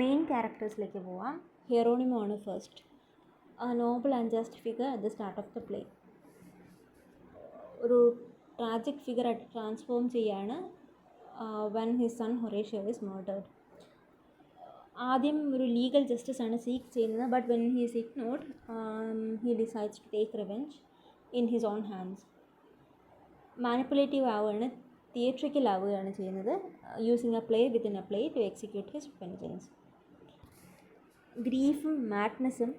Main ക്യാരക്ടേഴ്സിലേക്ക് പോവാം. ഹെറോണിമോ ആണ് first. A noble and just figure at the start of the play. ഒരു tragic figure ആയിട്ട് transform ചെയ്യാണ് when his son Horatio is murdered. ആദ്യം ഒരു legal justice ആണ് സീക്ക് ചെയ്യുന്നത്, but when he is ignored he decides to take revenge in his own hands. Manipulative ആവുകയാണ്, theatrical ആവുകയാണ് ചെയ്യുന്നത്, using a play within a play to execute his vengeance. ഗ്രീഫും മാഡ്നെസ്സും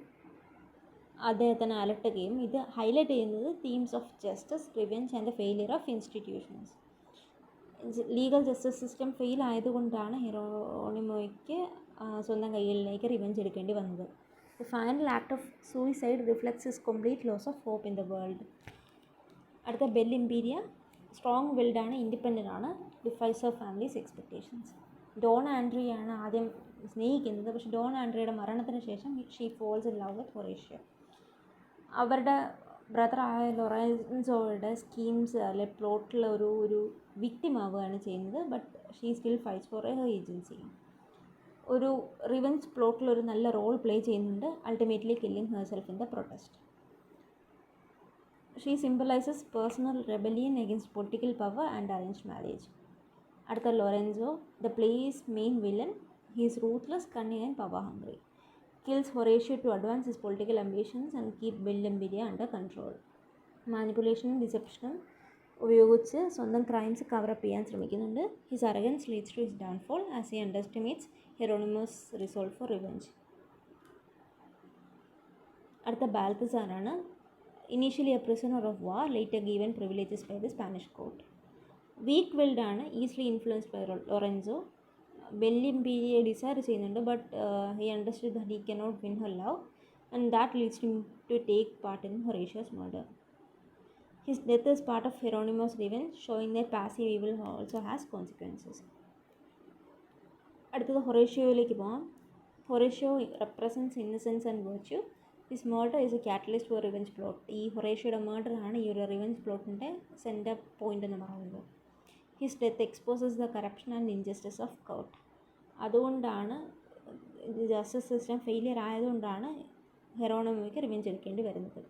അദ്ദേഹത്തിനെ അലട്ടുകയും ഇത് ഹൈലൈറ്റ് ചെയ്യുന്നത് themes of justice, revenge and the failure of institutions. Legal justice system fail ആയതുകൊണ്ടാണ് ഹെറോണിമോയ്ക്ക് സ്വന്തം കൈകളിലേക്ക് റിവെഞ്ച് എടുക്കേണ്ടി വന്നത്. The final act of suicide reflects his complete loss of hope in the world. അടുത്ത ബെൽ ഇംപീരിയ സ്ട്രോങ് വിൽഡ് ആണ്, independent ആണ്, defies of families expectations. Don ആൻഡ്രിയാണ് ആദ്യം സ്നേഹിക്കുന്നത്, പക്ഷേ ഡോൺ ആൻഡ്രിയയുടെ മരണത്തിന് ശേഷം she falls in love with Horatio. അവരുടെ ബ്രദറായ ലൊറൻസോയുടെ സ്കീംസ് അല്ലെ പ്ലോട്ടിൽ ഒരു വിക്ടിം ആവുകയാണ് ചെയ്യുന്നത്, but she still fights for her agency. ഒരു റിവെഞ്ച് പ്ലോട്ടിൽ ഒരു നല്ല റോൾ പ്ലേ ചെയ്യുന്നുണ്ട്, ultimately killing herself in the protest. She symbolizes personal rebellion against political power and arranged marriage. അടുത്ത Lorenzo, the play's main villain. He is ruthless, cunning and power hungry. Kills Horatio to advance his political ambitions and keep Bell Imperia under control. മാനിപ്പുലേഷനും ഡിസെപ്ഷനും ഉപയോഗിച്ച് സ്വന്തം crimes cover up ചെയ്യാൻ ശ്രമിക്കുന്നുണ്ട്. His arrogance leads to his downfall as he underestimates Hieronimo's resolve for revenge. അടുത്ത ബാൽത്തസാറാണ്. Initially a prisoner of war, later given privileges by the Spanish court. Weak willed ആണ്, easily influenced by Lorenzo. Bel ഇംപീരിയെ desire ചെയ്യുന്നുണ്ട്, but he understood that he cannot win her love and that leads him to take part in Horatio's murder. His death is part of Hieronimo's revenge, showing that passive evil also has consequences. അടുത്തത് ഹൊറേഷ്യോയിലേക്ക് പോകാം. Horatio represents innocence and virtue. His murder is a catalyst for revenge plot. ഈ ഹൊറേഷ്യോയുടെ മർഡറാണ് ഈ ഒരു revenge പ്ലോട്ടിൻ്റെ centre point എന്ന് പറയുന്നത്. His death exposes the corruption and injustice of court. അതുകൊണ്ടാണ് ജസ്റ്റിസ് സിസ്റ്റം ഫെയിലിയർ ആയതുകൊണ്ടാണ് ഹെറോണിമോയ്ക്ക് റിവെഞ്ച് എടുക്കേണ്ടി വരുന്നത്.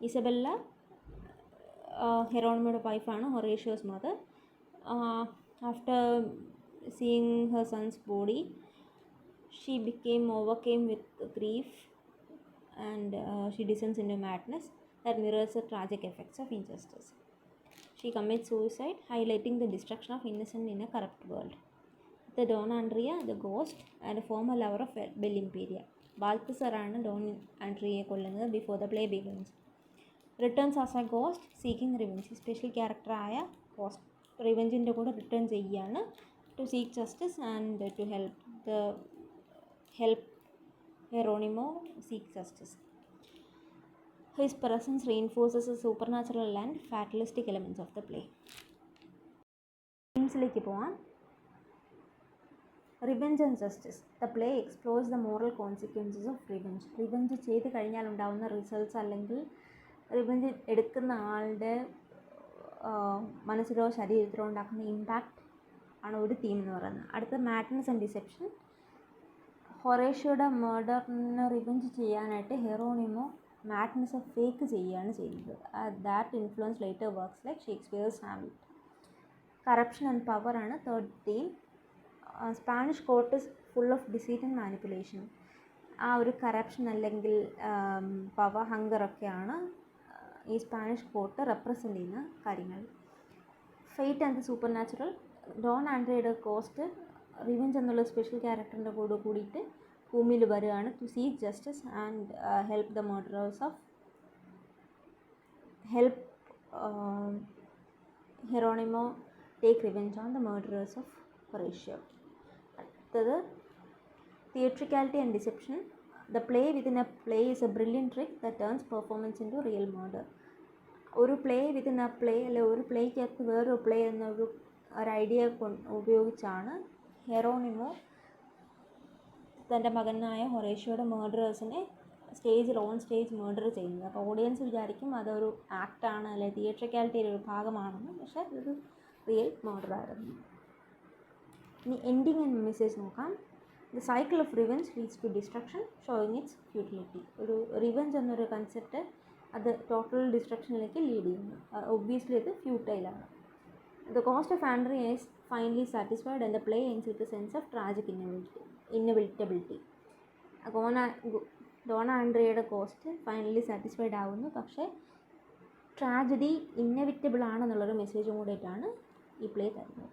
ഇസബെല്ല ഹെറോണിമോയുടെ വൈഫാണ്, Horatio's mother. After seeing her son's body she overcame with grief and she descends into madness that mirrors the tragic effects of injustice. She commits suicide, highlighting the destruction of innocent in a corrupt world. The Don Andrea, the ghost, and a former lover of Bell Imperia. Balthazar ആണ് Don ആൻഡ്രിയയെ കൊല്ലുന്നത് before the play begins. Returns as a ghost seeking revenge. Special ക്യാരക്ടറായ ghost റിവെഞ്ചിൻ്റെ കൂടെ return ചെയ്യുകയാണ് to seek justice and to help Hieronimo seek justice. His presence reinforces the supernatural and fatalistic elements of the play. Themes-ലേക്ക് പോവാം. Revenge and justice. The play explores the moral consequences of revenge. Revenge ചെയ്ത് കഴിഞ്ഞാൽ ഉണ്ടാകുന്ന results അല്ലെങ്കിൽ revenge എടുക്കുന്ന ആളുടെ മനസ്സിലോ ശരീരത്തിലോ ഉണ്ടാക്കുന്ന impact ആണ് ഒരു തീം എന്ന് പറയുന്നത്. അടുത്ത മാഡ്നസ് ആൻഡ് ഡിസെപ്ഷൻ. ഹൊറേഷ്യോയുടെ മർഡറിന് റിവെഞ്ച് ചെയ്യാനായിട്ട് ഹെറോണിമോ മാഡ്നസ് ഫേക്ക് ചെയ്യുകയാണ് ചെയ്യുന്നത്. That influence later works like Shakespeare's Hamlet. Corruption and power ആണ് third theme. Spanish court is full of deceit and manipulation. ആ ഒരു കറപ്ഷൻ അല്ലെങ്കിൽ പവർ ഹങ്കറൊക്കെയാണ് ഈ സ്പാനിഷ് കോർട്ട് റെപ്രസെൻ്റ് ചെയ്യുന്ന കാര്യങ്ങൾ. Fate and the supernatural. Don ആൻഡ്രിയയുടെ ghost revenge എന്നുള്ള special ക്യാരക്ടറിൻ്റെ കൂടെ കൂടിയിട്ട് ഭൂമിയിൽ വരികയാണ് to seek justice and help the murderers of Hieronimo take revenge on the murderers of Horatio. അടുത്തത് theatricality and deception. The play within a play is a brilliant trick the turns performance into real murder. ഒരു play within a play അല്ലെ ഒരു പ്ലേക്കകത്ത് വേറൊരു play എന്നൊരു idea ഉപയോഗിച്ചാണ് ഹെറോണിമോ തൻ്റെ മകനായ ഹൊറേഷ്യോയുടെ മർഡറേഴ്സിനെ on stage murder ചെയ്യുന്നത്. അപ്പോൾ ഓഡിയൻസ് വിചാരിക്കും അതൊരു ആക്റ്റാണ് അല്ലെങ്കിൽ തിയേട്രിക്കാലിറ്റിയുടെ ഒരു ഭാഗമാണെന്ന്, പക്ഷേ ഇതൊരു റിയൽ മർഡറായിരുന്നു. ഇനി എൻഡിങ് ആൻഡ് മെസ്സേജ് നോക്കാം. The cycle of revenge leads to destruction showing its futility. ഒരു റിവെഞ്ച് എന്നൊരു കൺസെപ്റ്റ് അത് ടോട്ടൽ ഡിസ്ട്രക്ഷനിലേക്ക് ലീഡ് ചെയ്യുന്നു. ഒബ്വിയസ്ലി അത് ഫ്യൂട്ടൈലാണ്. The ghost of Andrea is finally satisfied and the play ends with a sense of tragic inevitability. Don ആൻഡ്രിയയുടെ ghost finally satisfied ആവുന്നു, പക്ഷേ ട്രാജഡി ഇന്നവിറ്റബിൾ ആണെന്നുള്ളൊരു മെസ്സേജും കൂടിയിട്ടാണ് ഈ പ്ലേ തരുന്നത്.